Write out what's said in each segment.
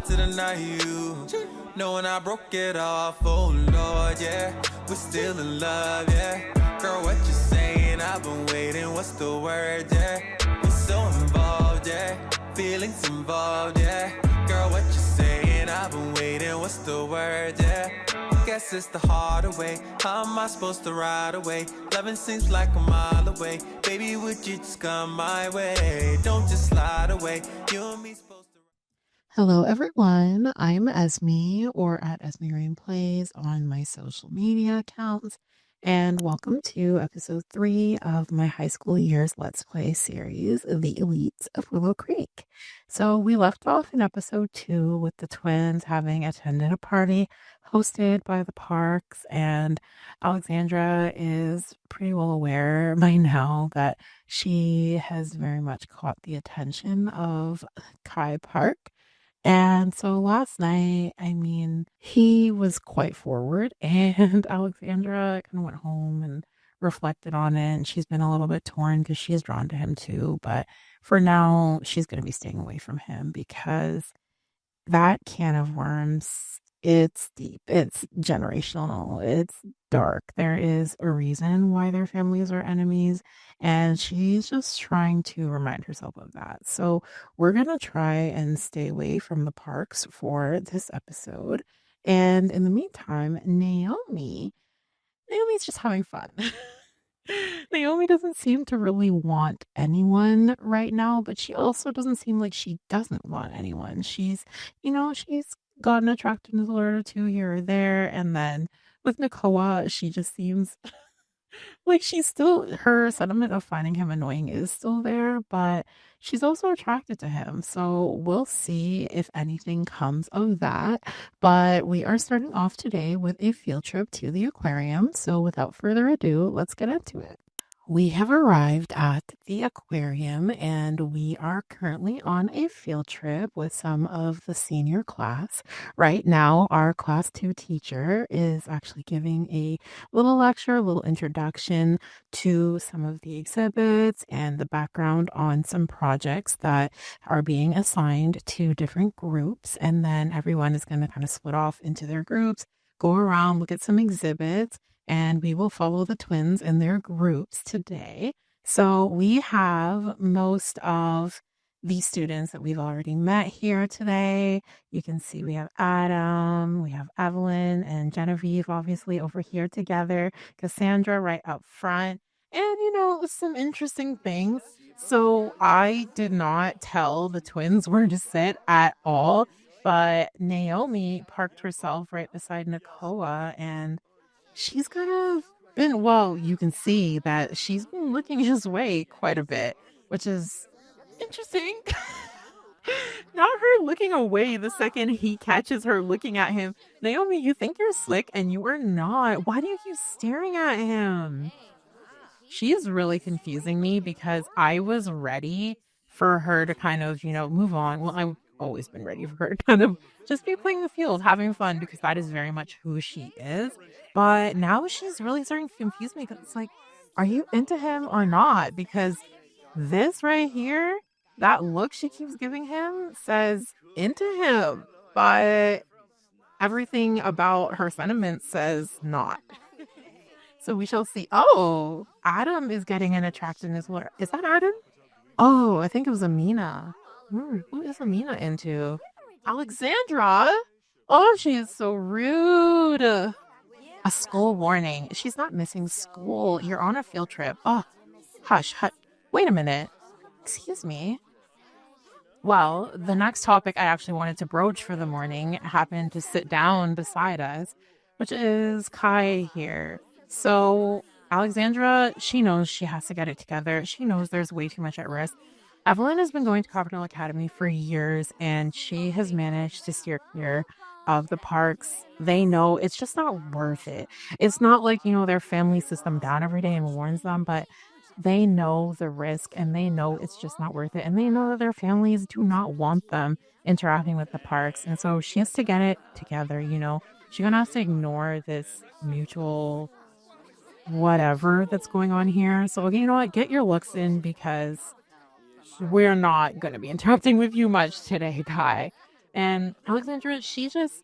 hard to deny you. Knowing I broke it off, oh Lord, yeah. We're still in love, yeah. Girl, what you saying? I've been waiting, what's the word, yeah? We're so involved, yeah. Feelings involved, yeah. Girl, what you saying? I've been waiting, what's the word, yeah? Guess it's the harder way. How am I supposed to ride away? Loving seems like a mile away. Baby, would you just come my way? Don't just slide away. You and me supposed to. Hello, everyone. I'm Esme, or at Esme Rain Plays on my social media accounts, and welcome to episode 3 of my high school years Let's Play series, The Elites of Willow Creek. So we left off in episode 2 with the twins having attended a party hosted by the Parks, and Alexandra is pretty well aware by now that she has very much caught the attention of Kai Park. And so last night, he was quite forward, and Alexandra kind of went home and reflected on it. And she's been a little bit torn because she is drawn to him too. But for now, she's going to be staying away from him because that can of worms, it's deep, it's generational, it's dark. There is a reason why their families are enemies, and she's just trying to remind herself of that. So we're gonna try and stay away from the Parks for this episode. And in the meantime, Naomi's just having fun. Naomi doesn't seem to really want anyone right now, but she also doesn't seem like she doesn't want anyone. She's got an attractiveness or two here or there, and then with Nakoa, she just seems like she's still, her sentiment of finding him annoying is still there, but she's also attracted to him. So we'll see if anything comes of that. But we are starting off today with a field trip to the aquarium. So without further ado, let's get into it. We have arrived at the aquarium, and we are currently on a field trip with some of the senior class. Right now, our class 2 teacher is actually giving a little lecture, a little introduction to some of the exhibits and the background on some projects that are being assigned to different groups. And then everyone is going to kind of split off into their groups, go around, look at some exhibits, and we will follow the twins in their groups today. So we have most of the students that we've already met here today. You can see we have Adam, we have Evelyn and Genevieve obviously over here together, Cassandra right up front, and some interesting things. So I did not tell the twins where to sit at all, but Naomi parked herself right beside Nakoa, and she's kind of been, well, you can see that she's been looking his way quite a bit, which is interesting. Not her looking away the second he catches her looking at him. Naomi, you think you're slick and you are not. Why do you keep staring at him? She is really confusing me because I was ready for her to kind of, move on. Well, I've always been ready for her to kind of just be playing the field, having fun, because that is very much who she is. But now she's really starting to confuse me because it's like, are you into him or not? Because this right here, that look she keeps giving him says into him, but everything about her sentiment says not. So we shall see. Oh, Adam is getting an attractiveness. Is that Adam? Oh, I think it was Amina. Who is Amina into? Alexandra? Oh, she is so rude. A school warning. She's not missing school. You're on a field trip. Oh, hush. Wait a minute. Excuse me. Well, the next topic I actually wanted to broach for the morning happened to sit down beside us, which is Kai here. So Alexandra, she knows she has to get it together. She knows there's way too much at risk. Evelyn has been going to Carbonell Academy for years, and she has managed to steer clear of the Parks. They know it's just not worth it. It's not like, their family sits them down every day and warns them, but they know the risk, and they know it's just not worth it. And they know that their families do not want them interacting with the Parks. And so she has to get it together, She's going to have to ignore this mutual whatever that's going on here. So, you know what? Get your looks in, because we're not going to be interacting with you much today, Kai. And Alexandra, she just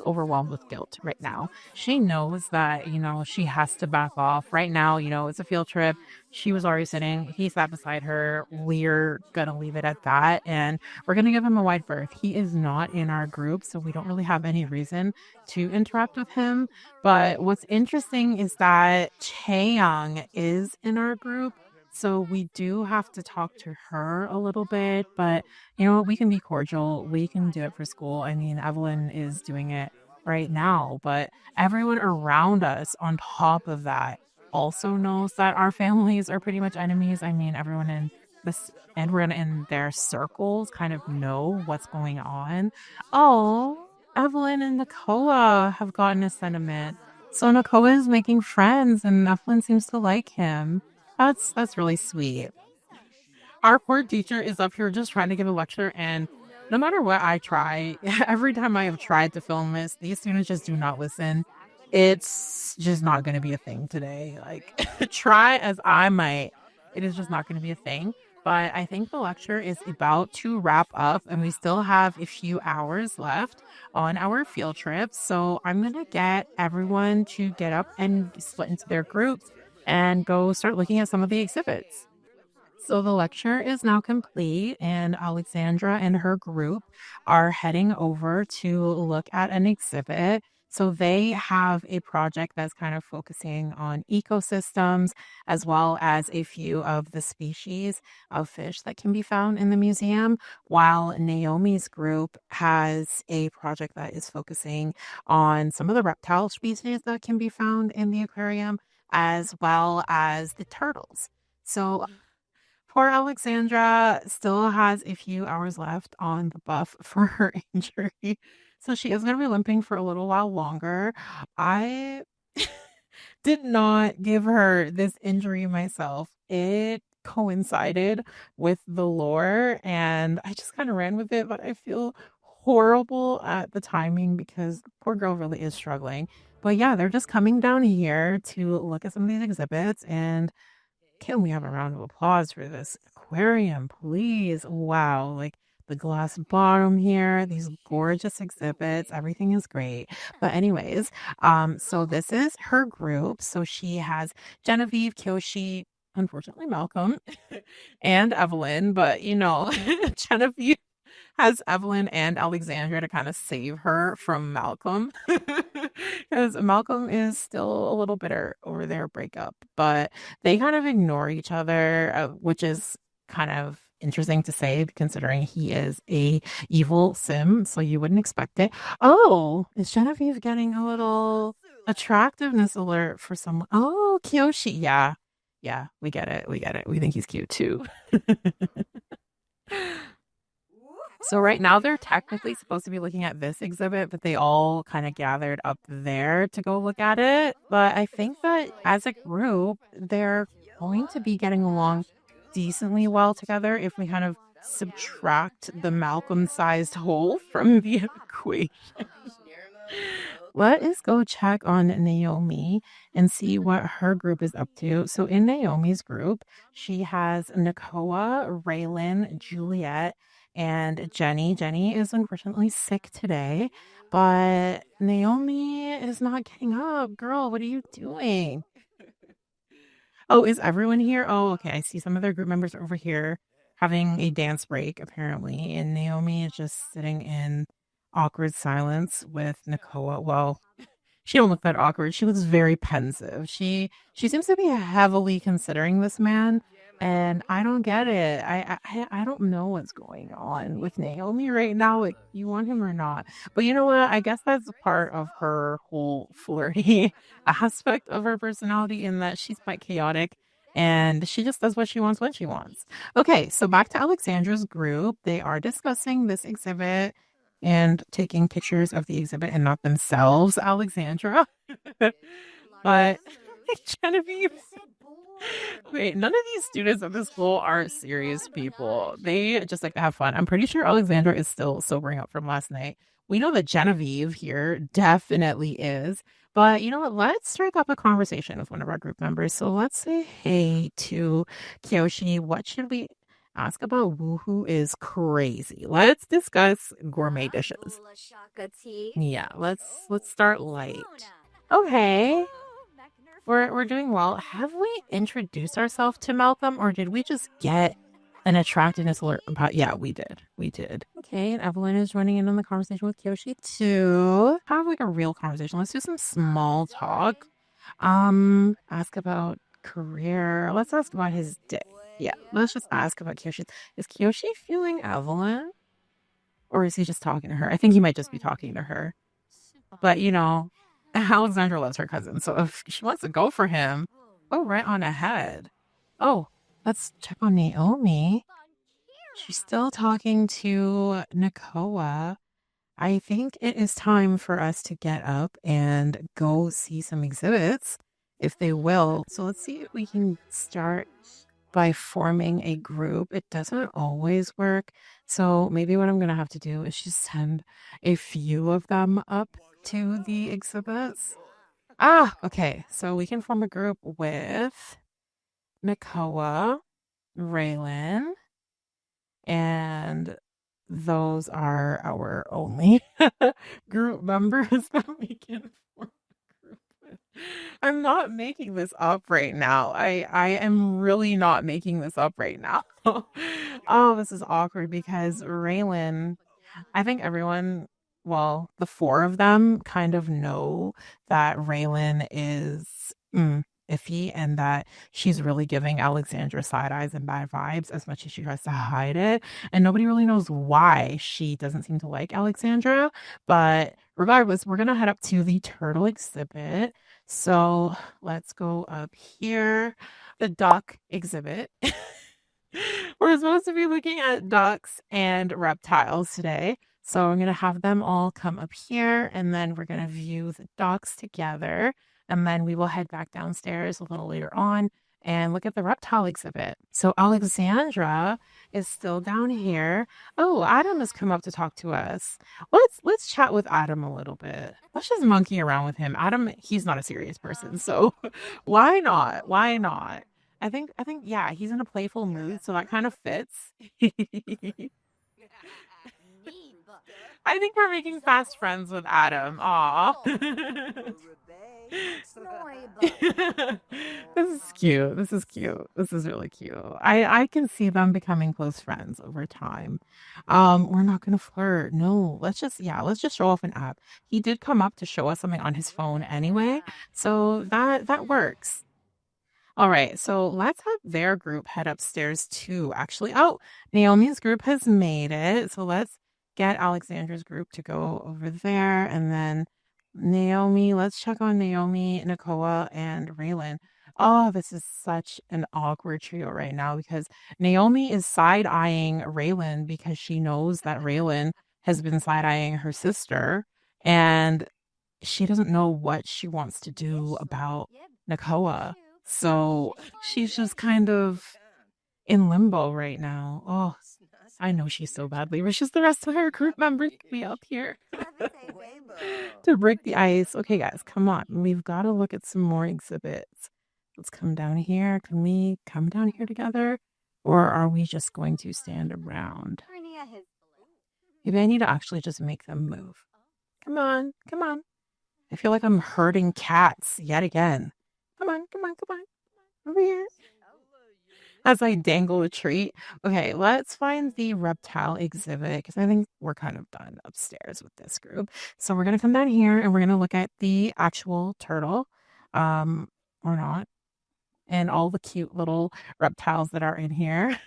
overwhelmed with guilt right now. She knows that, she has to back off. Right now, it's a field trip. She was already sitting, he sat beside her. We're gonna leave it at that. And we're gonna give him a wide berth. He is not in our group, so we don't really have any reason to interact with him. But what's interesting is that Chaeyoung is in our group. So we do have to talk to her a little bit, but we can be cordial. We can do it for school. I mean, Evelyn is doing it right now, but everyone around us on top of that also knows that our families are pretty much enemies. I mean, everyone in their circles kind of know what's going on. Oh, Evelyn and Nakoa have gotten a sentiment. So Nakoa is making friends and Evelyn seems to like him. That's really sweet. Our poor teacher is up here just trying to give a lecture, and no matter what I try, every time I have tried to film this, these students just do not listen. It's just not going to be a thing today. Like, try as I might, it is just not going to be a thing. But I think the lecture is about to wrap up, and we still have a few hours left on our field trip. So I'm going to get everyone to get up and split into their groups and go start looking at some of the exhibits. So the lecture is now complete, and Alexandra and her group are heading over to look at an exhibit. So they have a project that's kind of focusing on ecosystems as well as a few of the species of fish that can be found in the museum, while Naomi's group has a project that is focusing on some of the reptile species that can be found in the aquarium as well as the turtles. So poor Alexandra still has a few hours left on the buff for her injury. So she is going to be limping for a little while longer. I did not give her this injury myself. It coincided with the lore and I just kind of ran with it, but I feel horrible at the timing because the poor girl really is struggling. But yeah, they're just coming down here to look at some of these exhibits and can we have a round of applause for this aquarium, please? Wow, like the glass bottom here, these gorgeous exhibits, everything is great. But anyways, so this is her group. So she has Genevieve, Kyoshi, unfortunately Malcolm, and Evelyn, but Genevieve has Evelyn and Alexandra to kind of save her from Malcolm because Malcolm is still a little bitter over their breakup, but they kind of ignore each other, which is kind of interesting to say considering he is a evil sim, so you wouldn't expect it. Oh, is Genevieve getting a little attractiveness alert for someone? Oh, Kyoshi. Yeah, we get it. We think he's cute too. So right now they're technically supposed to be looking at this exhibit, but they all kind of gathered up there to go look at it. But I think that as a group, they're going to be getting along decently well together if we kind of subtract the Malcolm-sized hole from the equation. Let us go check on Naomi and see what her group is up to. So in Naomi's group, she has Nakoa, Raylan, Juliet, and Jenny. Jenny is unfortunately sick today, but Naomi is not getting up. Girl, what are you doing? Oh, is everyone here? Oh, okay. I see some of their group members over here having a dance break, apparently. And Naomi is just sitting in awkward silence with Nakoa. Well, she don't look that awkward. She looks very pensive. She seems to be heavily considering this man, and I don't get it. I don't know what's going on with Naomi right now. Like, you want him or not? But you know what? I guess that's part of her whole flirty aspect of her personality in that she's quite chaotic. And she just does what she wants when she wants. Okay, so back to Alexandra's group. They are discussing this exhibit and taking pictures of the exhibit and not themselves, Alexandra. But Genevieve, wait, none of these students at this school are serious people. They just like to have fun. I'm pretty sure Alexandra is still sobering up from last night. We know that Genevieve here definitely is. But you know what? Let's strike up a conversation with one of our group members. So let's say hey to Kyoshi. What should we Ask about woohoo is crazy. Let's discuss gourmet dishes. Yeah, let's start light. Okay. We're doing well. Have we introduced ourselves to Malcolm, or did we just get an attractiveness alert about? Yeah, we did. We did. Okay, and Evelyn is joining in on the conversation with Kyoshi too. Have like a real conversation. Let's do some small talk. Ask about career. Let's ask about his day. Yeah, let's just ask about Kyoshi. Is Kyoshi feeling Evelyn? Or is he just talking to her? I think he might just be talking to her. But you know, Alexandra loves her cousin, so if she wants to go for him, oh, right on ahead. Oh, let's check on Naomi. She's still talking to Nakoa. I think it is time for us to get up and go see some exhibits, if they will. So let's see if we can start by forming a group. It doesn't always work. So maybe what I'm going to have to do is just send a few of them up to the exhibits. Okay. So we can form a group with Nakoa, Raylan, and those are our only group members that we can form a group with. I'm not making this up right now. I am really not making this up right now. Oh, this is awkward because Raylan, I think everyone, well, the four of them kind of know that Raylan is iffy and that she's really giving Alexandra side eyes and bad vibes as much as she tries to hide it. And nobody really knows why she doesn't seem to like Alexandra. But regardless, we're going to head up to the turtle exhibit. So let's go up here. The duck exhibit. We're supposed to be looking at ducks and reptiles today. So I'm going to have them all come up here and then we're going to view the ducks together. And then we will head back downstairs a little later on and look at the reptile exhibit. So Alexandra is still down here. Oh, Adam has come up to talk to us. Let's chat with Adam a little bit. Let's just monkey around with him. Adam, he's not a serious person, so why not? Why not? I think yeah, he's in a playful mood, so that kind of fits. I think we're making fast friends with Adam. Aw. This is cute. This is cute. This is really cute. I can see them becoming close friends over time. We're not gonna flirt. No, let's just show off an app. He did come up to show us something on his phone anyway, so that works. All right, so let's have their group head upstairs too. Actually, oh, Naomi's group has made it. So let's get Alexandra's group to go over there. And then Naomi, let's check on Naomi, Nakoa, and Raylan. Oh, this is such an awkward trio right now because Naomi is side-eyeing Raylan because she knows that Raylan has been side-eyeing her sister. And she doesn't know what she wants to do about Nakoa. So she's just kind of in limbo right now. Oh, I know she's so badly wishes the rest of her group members could be up here to break the ice. Okay, guys, come on. We've got to look at some more exhibits. Let's come down here. Can we come down here together? Or are we just going to stand around? Maybe I need to actually just make them move. Come on, come on. I feel like I'm herding cats yet again. Come on, come on, come on. Over here. As I dangle a treat. Okay, let's find the reptile exhibit because I think we're kind of done upstairs with this group. So we're going to come down here and we're going to look at the actual turtle. Or not. And all the cute little reptiles that are in here.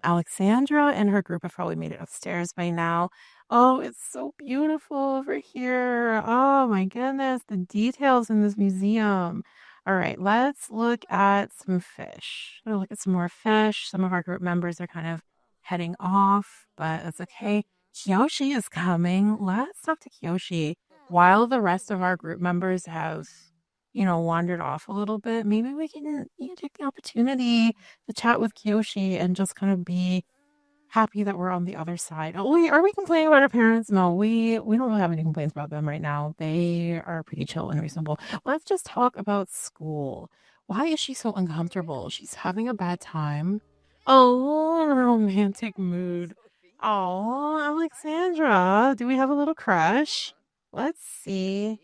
Alexandra and her group have probably made it upstairs by now. Oh, it's so beautiful over here. Oh my goodness, the details in this museum. All right, let's look at some fish. We'll look at some more fish. Some of our group members are kind of heading off, but that's okay. Kyoshi is coming. Let's talk to Kyoshi. While the rest of our group members have wandered off a little bit, maybe we can take the opportunity to chat with Kyoshi and just kind of be happy that we're on the other side. Oh, wait, are we complaining about our parents? No, we don't really have any complaints about them right now. They are pretty chill and reasonable. Let's just talk about school. Why is she so uncomfortable? She's having a bad time. Oh, romantic mood. Oh, Alexandra, do we have a little crush? Let's see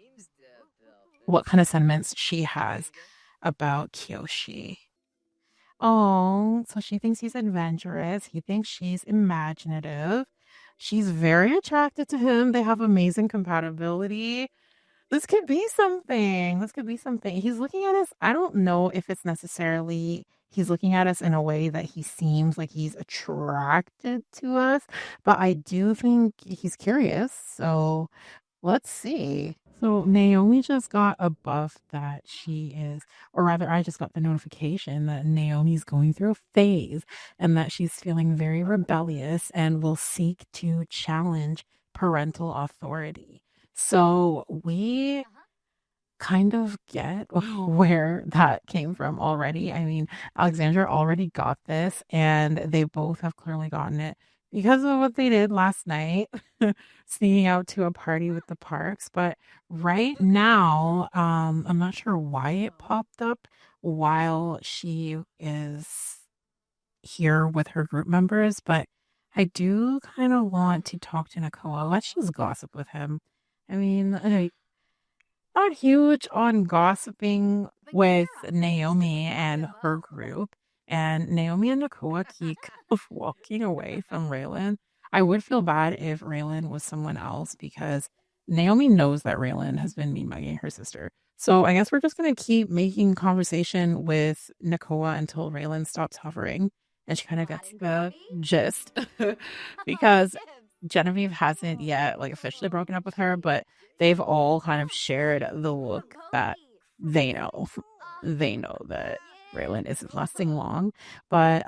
what kind of sentiments she has about Kyoshi. Oh, so she thinks he's adventurous. He thinks she's imaginative. She's very attracted to him. They have amazing compatibility. This could be something. This could be something. He's looking at us. I don't know if it's necessarily he's looking at us in a way that he seems like he's attracted to us, but I do think he's curious. So let's see. So Naomi just got a buff that she is, or rather, I just got the notification that Naomi's going through a phase and that she's feeling very rebellious and will seek to challenge parental authority. So we kind of get where that came from already. I mean, Alexandra already got this, and they both have clearly gotten it because of what they did last night, sneaking out to a party with the Parks. But right now, I'm not sure why it popped up while she is here with her group members, but I do kind of want to talk to Nakoa. Let's just gossip with him. I mean, not huge on gossiping with Naomi and her group. And Naomi and Nakoa keep walking away from Raylan. I would feel bad if Raylan was someone else because Naomi knows that Raylan has been mean mugging her sister. So I guess we're just going to keep making conversation with Nakoa until Raylan stops hovering and she kind of gets the gist. Because Genevieve hasn't yet like officially broken up with her, but they've all kind of shared the look that they know. They know that Raylan isn't lasting long. But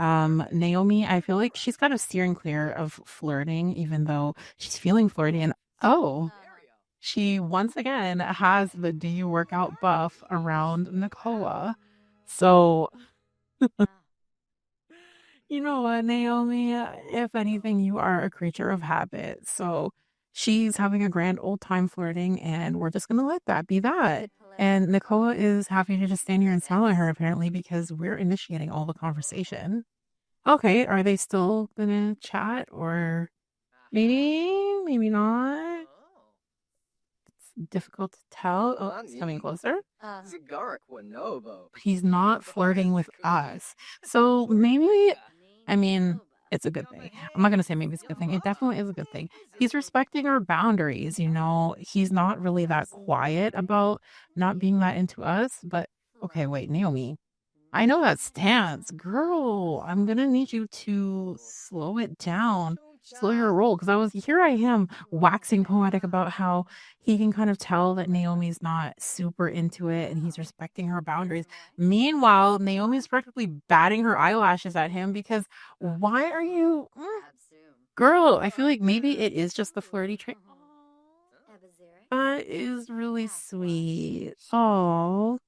Naomi, I feel like she's kind of steering clear of flirting, even though she's feeling flirty. And oh, she once again has the do you work out buff around Nakoa. So you know what, Naomi? If anything, you are a creature of habit. So she's having a grand old time flirting, and we're just going to let that be that. And Nakoa is happy to just stand here and smile at her, apparently, because we're initiating all the conversation. Okay, are they still going to chat, or maybe not? It's difficult to tell. Oh, it's coming closer. He's not flirting with us. So maybe, I mean, it's a good thing. I'm not going to say maybe it's a good thing. It definitely is a good thing. He's respecting our boundaries, you know. He's not really that quiet about not being that into us. But okay, wait, Naomi, I know that stance. Girl, I'm going to need you to slow it down. Slow your roll, because I am waxing poetic about how he can kind of tell that Naomi's not super into it and he's respecting her boundaries. Meanwhile, Naomi's practically batting her eyelashes at him because why are you, girl? I feel like maybe it is just the flirty trait. That is really sweet. Oh,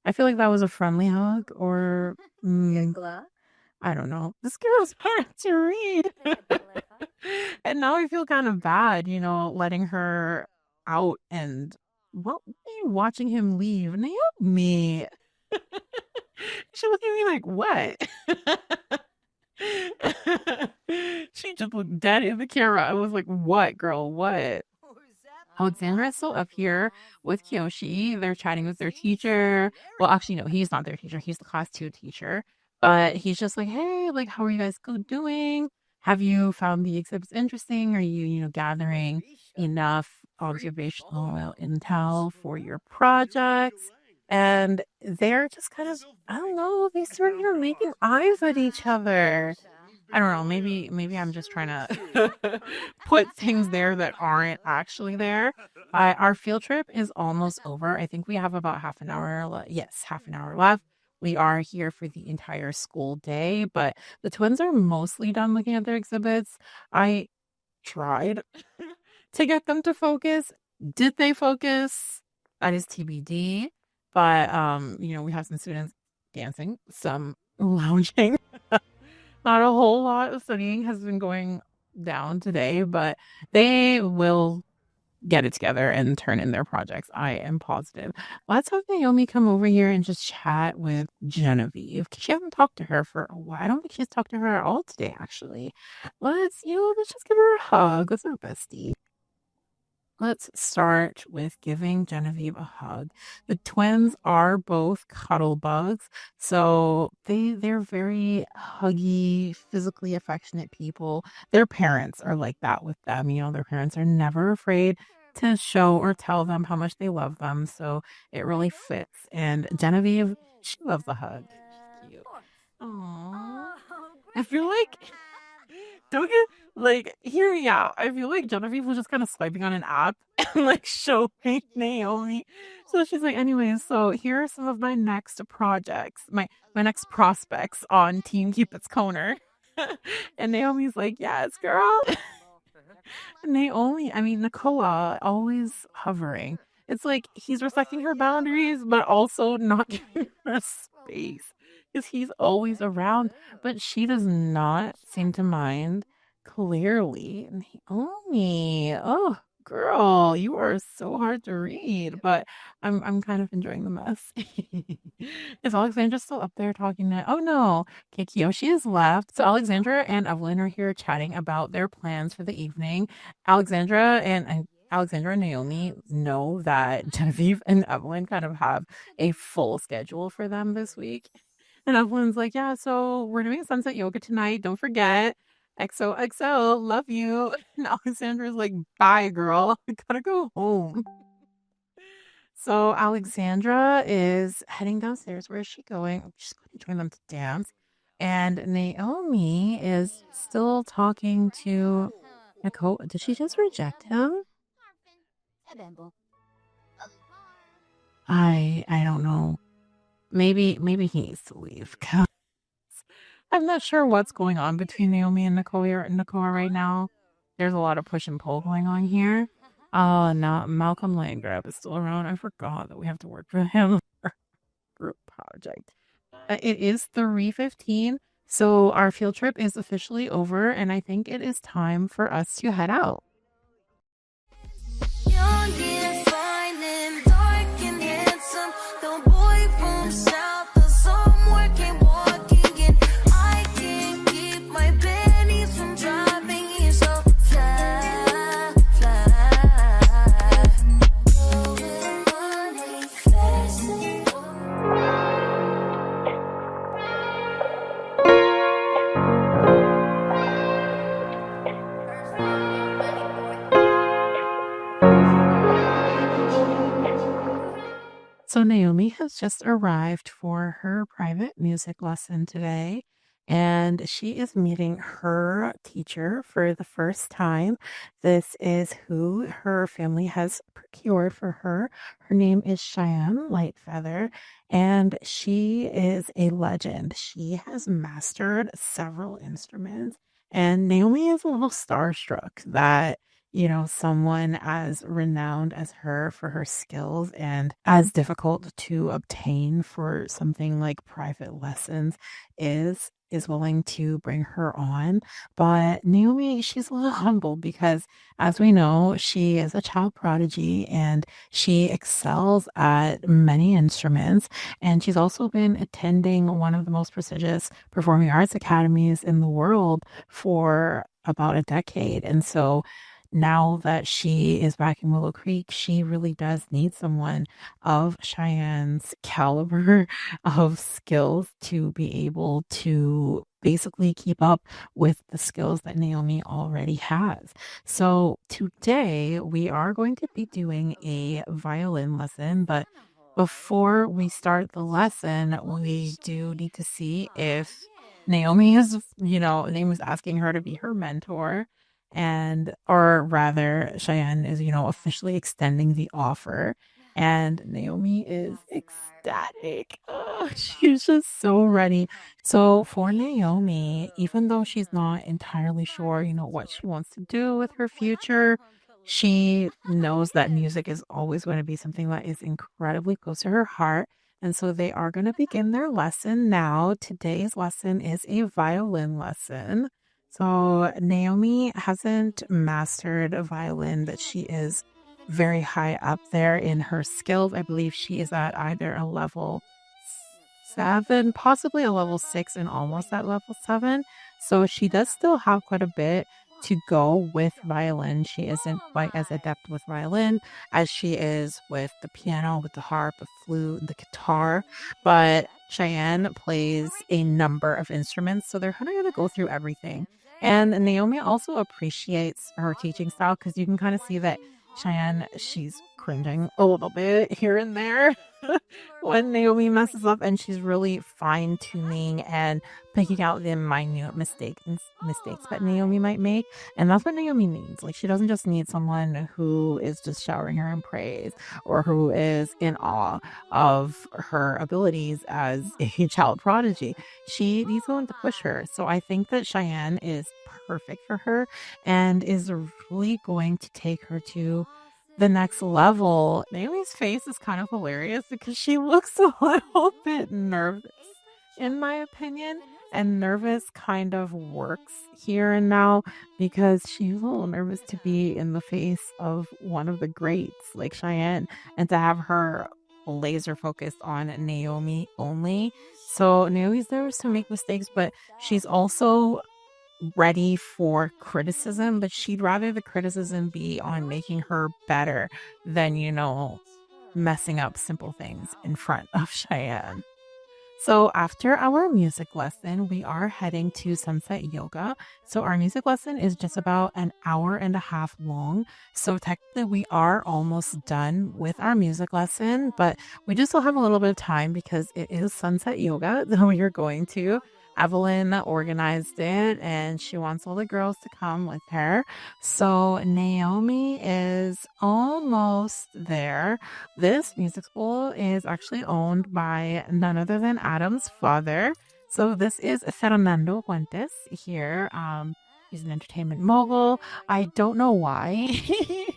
I feel like that was a friendly hug, or I don't know. This girl's hard to read. And now I feel kind of bad, you know, letting her out and watching him leave. Naomi. She looked at me like, what? She just looked dead in the camera. I was like, what, girl? What? Alexandra is still up here with Kyoshi. They're chatting with their teacher. Well, actually, no, he's not their teacher. He's the class 2 teacher. But he's just like, hey, like, how are you guys doing? Have you found the exhibits interesting? Are you gathering enough observational intel for your projects? And they're just kind of, I don't know, they sort of making eyes at each other. I don't know. Maybe I'm just trying to put things there that aren't actually there. Our field trip is almost over. I think we have about half an hour. Yes, half an hour left. We are here for the entire school day, but the twins are mostly done looking at their exhibits. I tried to get them to focus. Did they focus? That is TBD. But we have some students dancing, some lounging. Not a whole lot of studying has been going down today, but they will get it together and turn in their projects. I am positive. Let's have Naomi come over here and just chat with Genevieve. She hasn't talked to her for a while. I don't think she's talked to her at all today, actually. Let's just give her a hug. That's our bestie. Let's start with giving Genevieve a hug. The twins are both cuddle bugs, so they're very huggy, physically affectionate people. Their parents are like that with them. Their parents are never afraid to show or tell them how much they love them, so it really fits. And Genevieve, she loves a hug. Cute. Aww. I feel like don't get hear me out. I feel like Genevieve was just kind of swiping on an app and showing Naomi. So she's like, anyways, so here are some of my next projects, my next prospects on Team Cupid's Corner. And Naomi's like, yes, girl. Nakoa, always hovering. It's like he's respecting her boundaries, but also not giving her space because he's always around, but she does not seem to mind. Clearly, Naomi. Oh, girl, you are so hard to read, but I'm kind of enjoying the mess. Is Alexandra still up there talking to? Oh no, Kiyoshi is left. So Alexandra and Evelyn are here chatting about their plans for the evening. Alexandra and Naomi know that Genevieve and Evelyn kind of have a full schedule for them this week. And Evelyn's like, yeah, so we're doing sunset yoga tonight. Don't forget. XOXO, love you. And Alexandra's like, bye, girl. I gotta go home. So Alexandra is heading downstairs. Where is she going? She's going to join them to dance. And Naomi is still talking to Nakoa. Did she just reject him? I don't know. Maybe he needs to leave. I'm not sure what's going on between Naomi and Nakoa right now. There's a lot of push and pull going on here. Oh, no, Malcolm Landgraf is still around. I forgot that we have to work for him for group project. It is 3:15, so our field trip is officially over, and I think it is time for us to head out. Young and fine and dark and handsome, the boy from south, the sun working, walking, and I can't keep my pennies from dropping. He's so fly, fly. So Naomi has just arrived for her private music lesson today, and she is meeting her teacher for the first time. This is who her family has procured for her. Her name is Cheyenne Lightfeather, and she is a legend. She has mastered several instruments, and Naomi is a little starstruck that someone as renowned as her for her skills and as difficult to obtain for something like private lessons is willing to bring her on. But Naomi, she's a little humble because, as we know, she is a child prodigy and she excels at many instruments. And she's also been attending one of the most prestigious performing arts academies in the world for about a decade. And so now that she is back in Willow Creek, she really does need someone of Cheyenne's caliber of skills to be able to basically keep up with the skills that Naomi already has. So today we are going to be doing a violin lesson, but before we start the lesson, we do need to see if Naomi Naomi's asking her to be her mentor. Or rather, Cheyenne is, officially extending the offer. And Naomi is ecstatic. Oh, she's just so ready. So for Naomi, even though she's not entirely sure, what she wants to do with her future, she knows that music is always going to be something that is incredibly close to her heart. And so they are going to begin their lesson now. Today's lesson is a violin lesson. So Naomi hasn't mastered a violin, but she is very high up there in her skills. I believe she is at either a level 7, possibly a level 6, and almost at level 7. So she does still have quite a bit to go with violin. She isn't quite as adept with violin as she is with the piano, with the harp, the flute, the guitar. But Cheyenne plays a number of instruments, so they're kind of going to go through everything. And Naomi also appreciates her teaching style because you can kind of see that Cheyenne, she's cringing a little bit here and there when Naomi messes up, and she's really fine tuning and picking out the minute mistakes that Naomi might make. And that's what Naomi needs. Like, she doesn't just need someone who is just showering her in praise or who is in awe of her abilities as a child prodigy. She needs someone to push her. So I think that Cheyenne is perfect for her and is really going to take her to the next level. Naomi's face is kind of hilarious because she looks a little bit nervous, in my opinion. And nervous kind of works here and now because she's a little nervous to be in the face of one of the greats like Cheyenne and to have her laser focused on Naomi only. So Naomi's nervous to make mistakes, but she's also ready for criticism, but she'd rather the criticism be on making her better than, messing up simple things in front of Cheyenne. So after our music lesson, we are heading to sunset yoga. So our music lesson is just about an hour and a half long. So technically we are almost done with our music lesson, but we do still have a little bit of time because it is sunset yoga that we are going to. Evelyn organized it and she wants all the girls to come with her. So Naomi is almost there. This music school is actually owned by none other than Adam's father. So this is Fernando Fuentes here. He's an entertainment mogul. I don't know why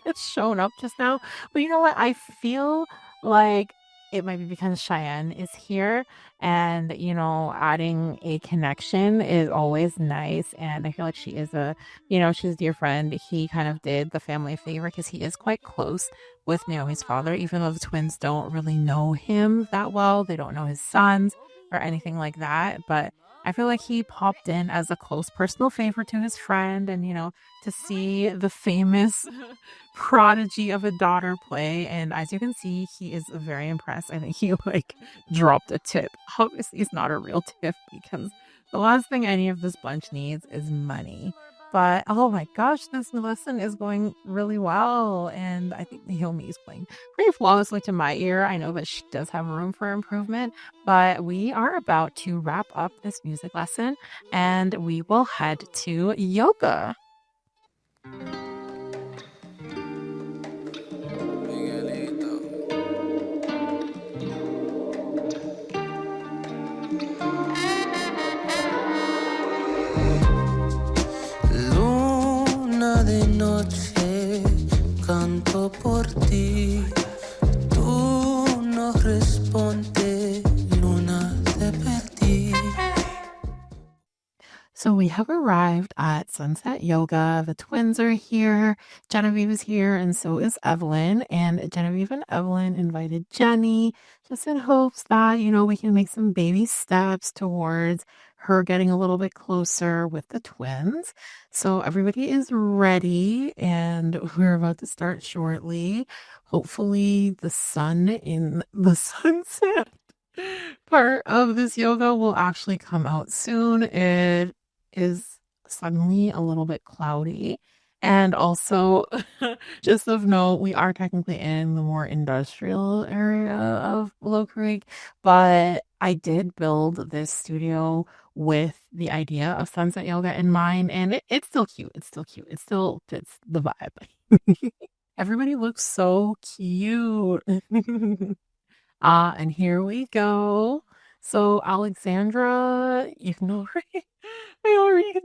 it's shown up just now, but you know what? I feel like it might be because Cheyenne is here and, adding a connection is always nice. And I feel like she is she's a dear friend. He kind of did the family a favor because he is quite close with Naomi's father, even though the twins don't really know him that well. They don't know his sons or anything like that. But I feel like he popped in as a close personal favor to his friend and, to see the famous prodigy of a daughter play. And as you can see, he is very impressed. I think he dropped a tip. Obviously, it's not a real tip because the last thing any of this bunch needs is money. But oh my gosh, this lesson is going really well. And I think Naomi is playing pretty flawlessly to my ear. I know that she does have room for improvement, but we are about to wrap up this music lesson and we will head to yoga. De noche canto por ti, tú no respondes, luna te perdí. So we have arrived at Sunset Yoga. The twins are here. Genevieve is here, and so is Evelyn. And Genevieve and Evelyn invited Jenny just in hopes that, we can make some baby steps towards her getting a little bit closer with the twins. So everybody is ready, and we're about to start shortly. Hopefully the sun in the sunset part of this yoga will actually come out soon. It is suddenly a little bit cloudy. And also, just of note, we are technically in the more industrial area of Willow Creek, but I did build this studio with the idea of sunset yoga in mind, and it's still cute. It's still cute. It still fits the vibe. Everybody looks so cute. And here we go. So Alexandra, you can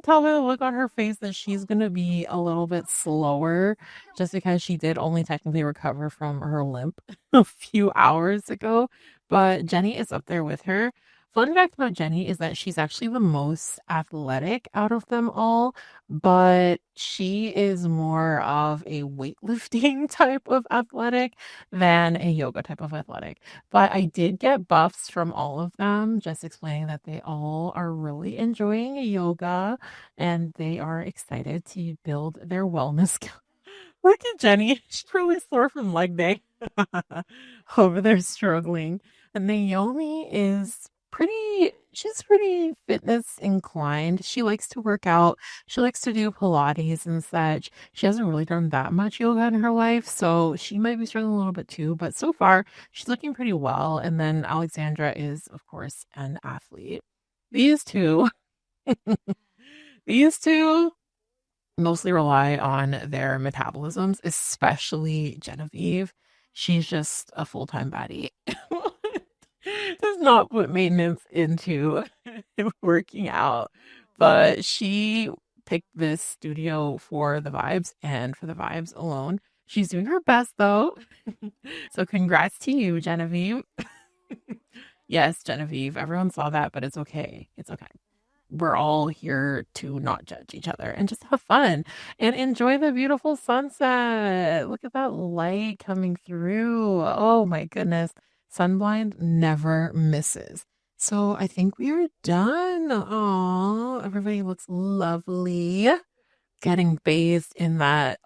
tell by the look on her face that she's going to be a little bit slower just because she did only technically recover from her limp a few hours ago. But Jenny is up there with her. Fun fact about Jenny is that she's actually the most athletic out of them all, but she is more of a weightlifting type of athletic than a yoga type of athletic. But I did get buffs from all of them, just explaining that they all are really enjoying yoga and they are excited to build their wellness skills. Look at Jenny. She's really sore from leg day. Over there struggling. And Naomi is she's pretty fitness inclined. She likes to work out. She likes to do Pilates and such. She hasn't really done that much yoga in her life, so she might be struggling a little bit too, but so far she's looking pretty well. And then Alexandra is, of course, an athlete. These two, these two mostly rely on their metabolisms, especially Genevieve. She's just a full-time baddie. Does not put maintenance into working out, but she picked this studio for the vibes and for the vibes alone. She's doing her best though. So congrats to you, Genevieve. Yes, Genevieve. Everyone saw that, but it's okay. It's okay. We're all here to not judge each other and just have fun and enjoy the beautiful sunset. Look at that light coming through. Oh my goodness. Sunblind never misses. So I think we are done. Oh, everybody looks lovely. Getting bathed in that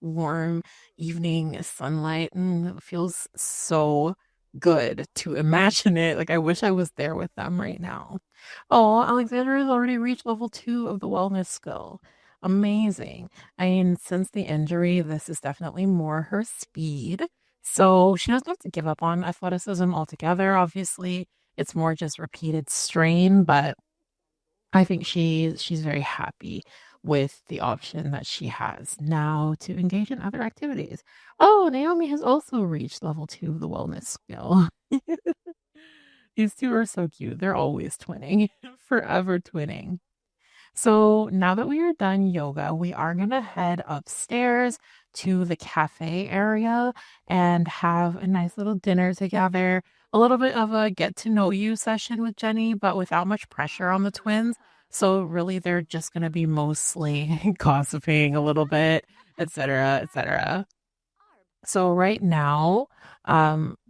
warm evening sunlight. It feels so good to imagine it. Like I wish I was there with them right now. Oh, Alexandra has already reached level 2 of the wellness skill. Amazing. I mean, since the injury, this is definitely more her speed. So she doesn't have to give up on athleticism altogether. Obviously, it's more just repeated strain, but I think she's very happy with the option that she has now to engage in other activities. Oh, Naomi has also reached level 2 of the wellness skill. These two are so cute. They're always twinning, forever twinning. So now that we are done yoga, we are going to head upstairs to the cafe area and have a nice little dinner together. A little bit of a get to know you session with Jenny, but without much pressure on the twins. So really, they're just going to be mostly gossiping a little bit, etc., etc. So right now,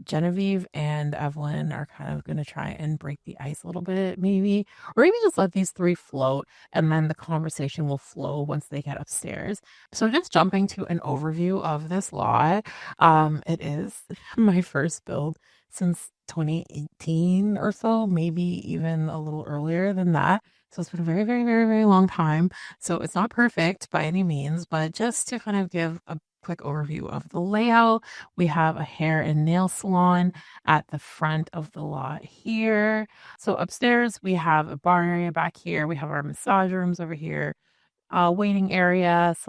Genevieve and Evelyn are kind of going to try and break the ice a little bit, maybe, or maybe just let these three float, and then the conversation will flow once they get upstairs. So just jumping to an overview of this lot, it is my first build since 2018 or so, maybe even a little earlier than that. So it's been a very, very, very, very long time. So it's not perfect by any means, but just to kind of give a quick overview of the layout. We have a hair and nail salon at the front of the lot here. So upstairs, we have a bar area back here. We have our massage rooms over here, waiting area /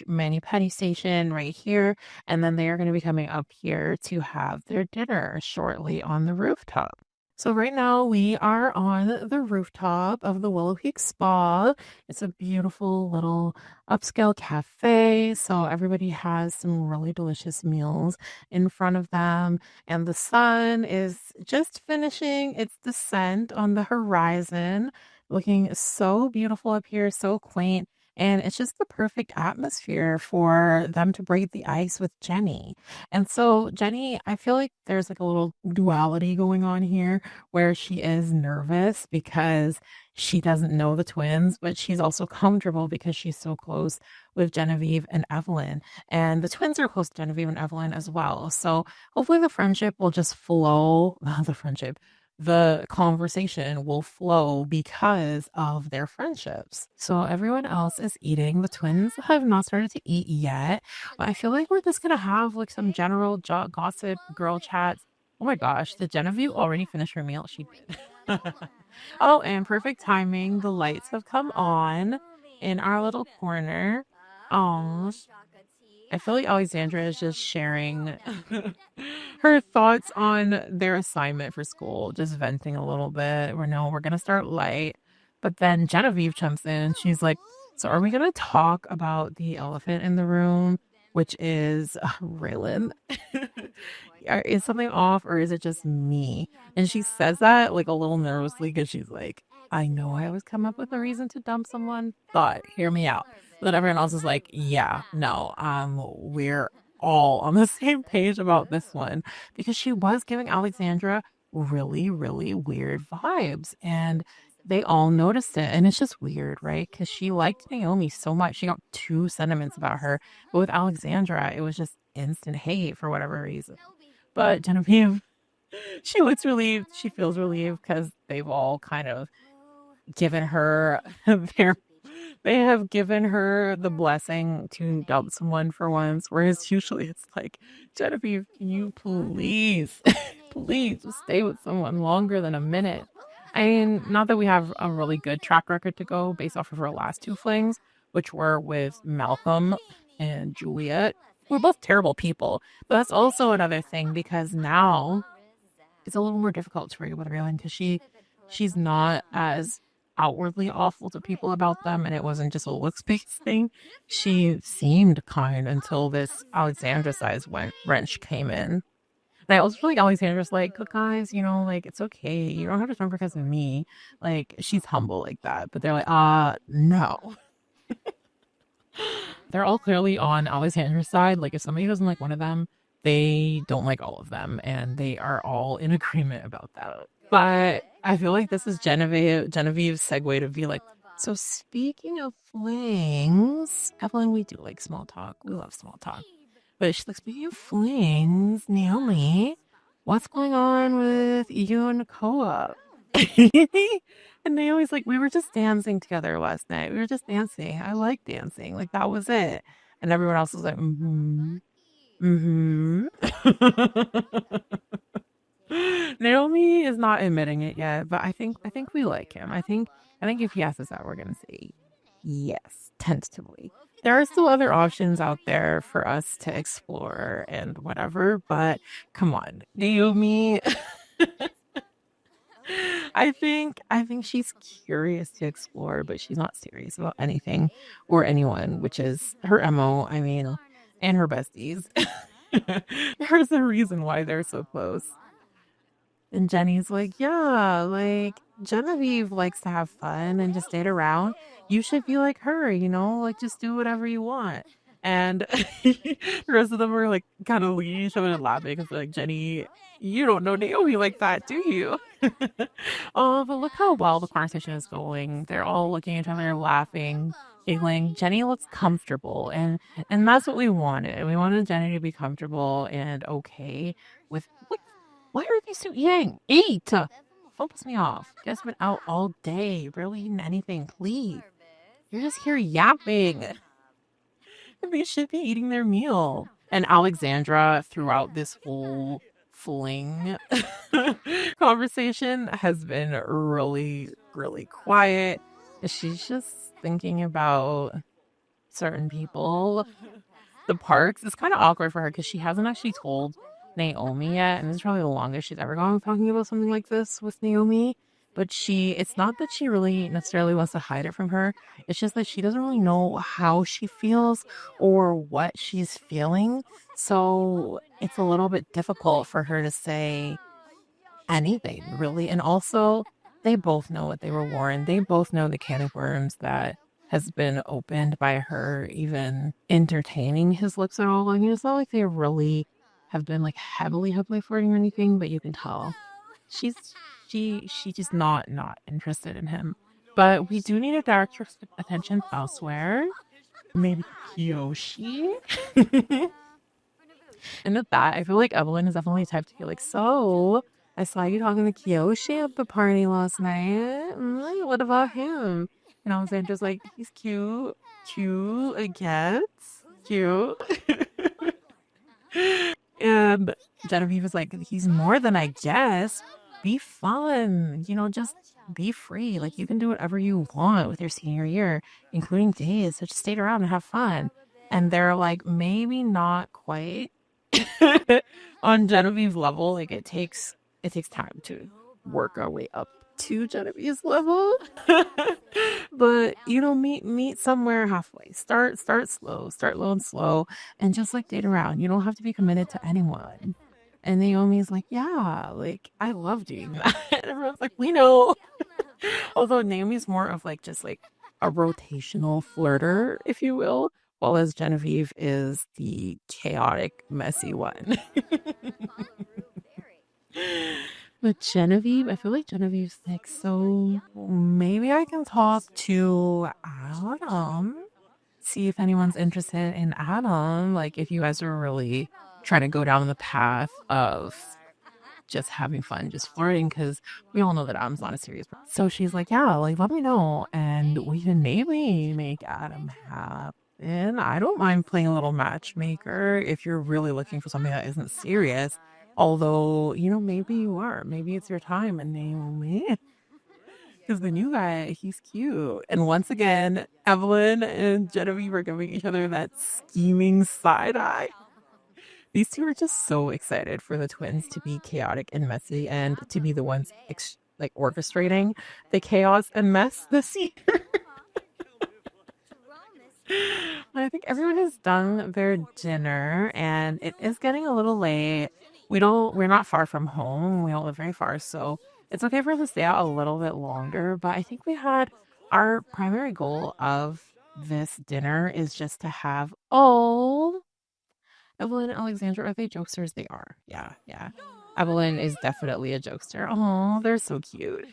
mani-pedi station right here. And then they are going to be coming up here to have their dinner shortly on the rooftop. So right now we are on the rooftop of the Willow Creek Spa. It's a beautiful little upscale cafe. So everybody has some really delicious meals in front of them. And the sun is just finishing its descent on the horizon, looking so beautiful up here, so quaint. And it's just the perfect atmosphere for them to break the ice with Jenny. And so Jenny, I feel like there's like a little duality going on here where she is nervous because she doesn't know the twins, but she's also comfortable because she's so close with Genevieve and Evelyn. And the twins are close to Genevieve and Evelyn as well. So hopefully the friendship will just flow. The conversation will flow because of their friendships. So everyone else is eating. The twins have not started to eat yet, but I feel like we're just going to have like some general gossip, girl chats. Oh my gosh, did Genevieve already finish her meal? She did. Oh, and perfect timing. The lights have come on in our little corner. Oh, I feel like Alexandra is just sharing her thoughts on their assignment for school, just venting a little bit. We're going to start light. But then Genevieve jumps in and she's like, so are we going to talk about the elephant in the room? which is Raylan. Is something off or is it just me? And she says that like a little nervously because she's like, I know I always come up with a reason to dump someone, but hear me out. But everyone else is like, yeah, no, we're all on the same page about this one because she was giving Alexandra really, really weird vibes. And they all noticed it. And it's just weird, right? Because she liked Naomi so much. She got 2 sentiments about her. But with Alexandra, it was just instant hate for whatever reason. But Genevieve, she looks relieved. She feels relieved because they've all kind of given her they have given her the blessing to dump someone for once, whereas usually it's like, Genevieve, can you please, please just stay with someone longer than a minute? I mean, not that we have a really good track record to go based off of her last 2 flings, which were with Malcolm and Juliet. We're both terrible people, but that's also another thing because now it's a little more difficult to read with Raylan because she's not as outwardly awful to people about them, and it wasn't just a looks-based thing. She seemed kind until this Alexandra size wrench came in. And I also feel like Alexandra's like, look, guys, you know, like, it's okay. You don't have to remember because of me. Like, she's humble like that. But they're like, no. They're all clearly on Alexandra's side. Like, if somebody doesn't like one of them, they don't like all of them. And they are all in agreement about that. But I feel like this is Genevieve's segue to be like, so speaking of flings, Evelyn, we do like small talk. We love small talk. But she's like, speaking of flings, Naomi, what's going on with you and Nakoa? And Naomi's like, we were just dancing together last night. We were just dancing. I like dancing. Like, that was it. And everyone else was like, Naomi is not admitting it yet, but I think we like him. I think if he asks us out, we're gonna say yes, tentatively. There are still other options out there for us to explore and whatever, but come on, Naomi. I think she's curious to explore, but she's not serious about anything or anyone, which is her MO, I mean, and her besties. There's a reason why they're so close. And Jenny's like, yeah, like Genevieve likes to have fun and just date around. You should be like her, you know, like just do whatever you want. And the rest of them are like kind of leaning each other and laughing because like, Jenny, you don't know Naomi like that, do you? Oh, but look how well the conversation is going. They're all looking at each other, laughing, giggling. Jenny looks comfortable, and that's what we wanted. We wanted Jenny to be comfortable and okay with like, why are these two eating? Eat! Don't piss me off. You guys have been out all day, barely eating anything, please. You're just here yapping. They should be eating their meal. And Alexandra, throughout this whole fling conversation, has been really, really quiet. She's just thinking about certain people. The parks, it's kind of awkward for her because she hasn't actually told Naomi yet, and this is probably the longest she's ever gone talking about something like this with Naomi. But it's not that she really necessarily wants to hide it from her. It's just that she doesn't really know how she feels or what she's feeling. So it's a little bit difficult for her to say anything, really. And also, they both know what they were warned. They both know the can of worms that has been opened by her even entertaining his lips at all. I mean, it's not like they really have been like heavily flirting or anything, but you can tell she's just not interested in him. But we do need to direct her attention elsewhere. Maybe Kiyoshi. And with that, I feel like Evelyn is definitely the type to be like, so I saw you talking to Kiyoshi at the party last night. What about him? And Alexandra's like, he's cute. Cute, I guess. Cute. And Genevieve was like, he's more than I guess. Be fun. You know, just be free. Like, you can do whatever you want with your senior year, including days. So just stay around and have fun. And they're like, maybe not quite on Genevieve's level. Like, it takes time to work our way up to Genevieve's level. But you know, meet somewhere halfway. Start slow, start low and slow, and just like date around. You don't have to be committed to anyone. And Naomi's like, yeah, like I love doing that. And everyone's like, we know. Although Naomi's more of like just like a rotational flirter, if you will, while as Genevieve is the chaotic, messy one. But Genevieve, I feel like Genevieve's like, so maybe I can talk to Adam, see if anyone's interested in Adam. Like, if you guys are really trying to go down the path of just having fun, just flirting, because we all know that Adam's not a serious person. So she's like, yeah, like, let me know, and we can maybe make Adam happen. I don't mind playing a little matchmaker if you're really looking for something that isn't serious. Although, you know, maybe you are. Maybe it's your time, and Naomi. Because the new guy, he's cute. And once again, Evelyn and Genevieve are giving each other that scheming side eye. These two are just so excited for the twins to be chaotic and messy and to be the ones like orchestrating the chaos and mess this year. I think everyone has done their dinner and it is getting a little late. We're not far from home. We don't live very far, so it's okay for us to stay out a little bit longer. But I think we had our primary goal of this dinner is just to have Evelyn and Alexandra, are they jokesters? They are. Yeah. Evelyn is definitely a jokester. Oh, they're so cute.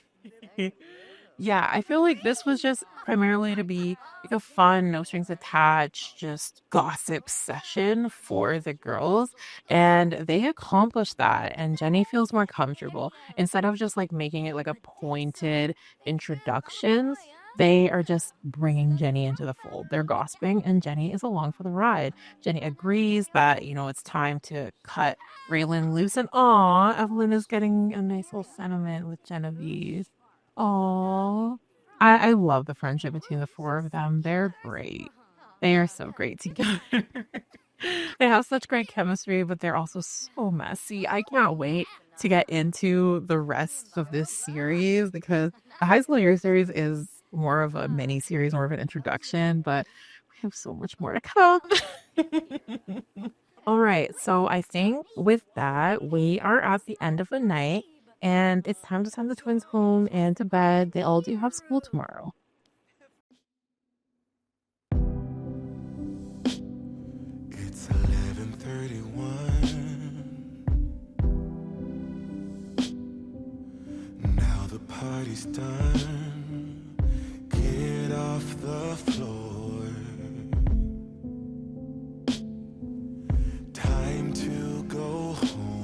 Yeah, I feel like this was just primarily to be like a fun, no strings attached, just gossip session for the girls. And they accomplished that. And Jenny feels more comfortable. Instead of just like making it like a pointed introduction, they are just bringing Jenny into the fold. They're gossiping, and Jenny is along for the ride. Jenny agrees that, you know, it's time to cut Raylan loose. And Evelyn is getting a nice little sentiment with Genevieve. Oh, I love the friendship between the four of them. They're great. They are so great together. They have such great chemistry, but they're also so messy. I can't wait to get into the rest of this series because the High School Year series is more of a mini series, more of an introduction, but we have so much more to come. All right, so I think with that, we are at the end of the night. And it's time to send the twins home and to bed. They all do have school tomorrow. It's 11:31. Now the party's done. Get off the floor. Time to go home.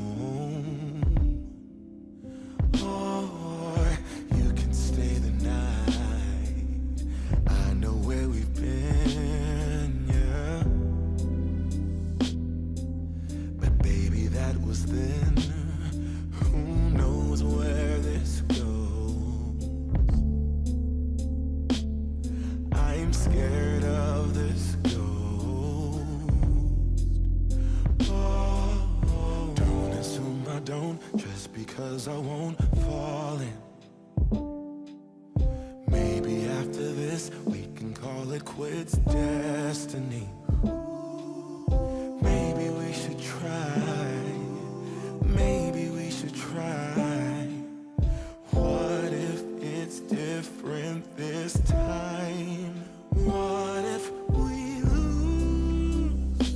Or you can stay the night. I know where we've been, yeah. But baby, that was then. Who knows where this goes? I'm scared of this ghost. Oh, don't assume I don't, just because I won't fall in. Maybe after this we can call it quits, destiny. Maybe we should try. Maybe we should try. What if it's different this time? What if we lose?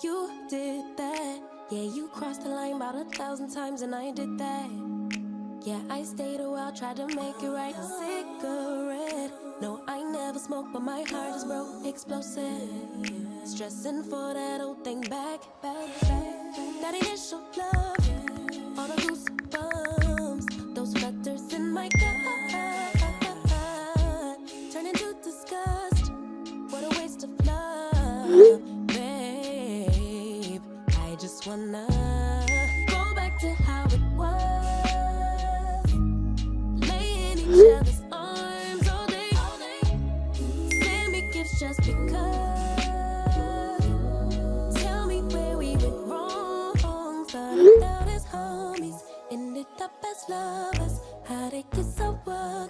You did that. Yeah, you crossed the line about 1,000 times and I did that. Yeah, I stayed a while, tried to make it right. Cigarette. No, I never smoked, but my heart is broke, explosive. Stressing for that old thing back. That initial love, all the goosebumps, those flutters in my gut, turn into disgust. What a waste of love, babe. I just wanna go back to how it was.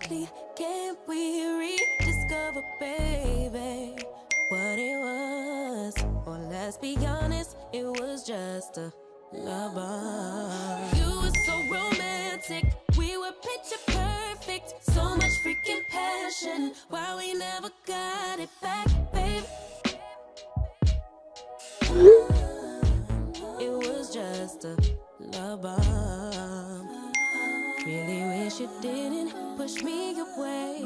complete. Can't we rediscover, baby, what it was? Or let's be honest, it was just a love bomb. You were so romantic, we were picture perfect. So much freaking passion, why we never got it back, babe? It was just a love bomb. Really wish you didn't push me away.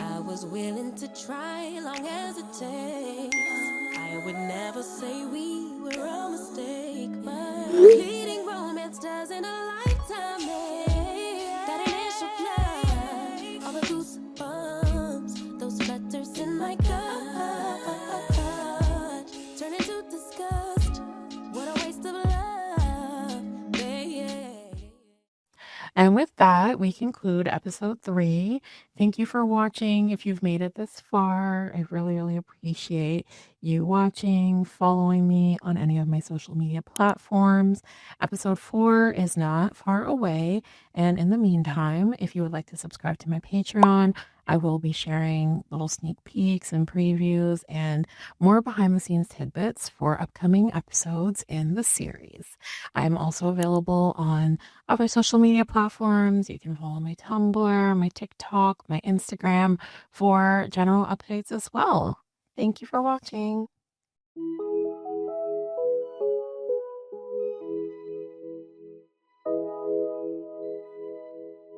I was willing to try long as it takes. I would never say we were a mistake, but fleeting romance doesn't a lifetime make. That initial flood, all the goosebumps, those flutters in my gut, turn into disgust. What a waste of love, baby. And with that, we conclude episode 3. Thank you for watching. If you've made it this far, I really, really appreciate you watching, following me on any of my social media platforms. Episode 4 is not far away. And in the meantime, if you would like to subscribe to my Patreon, I will be sharing little sneak peeks and previews and more behind the scenes tidbits for upcoming episodes in the series. I'm also available on other social media platforms. You can follow my Tumblr, my TikTok, my Instagram for general updates as well. Thank you for watching.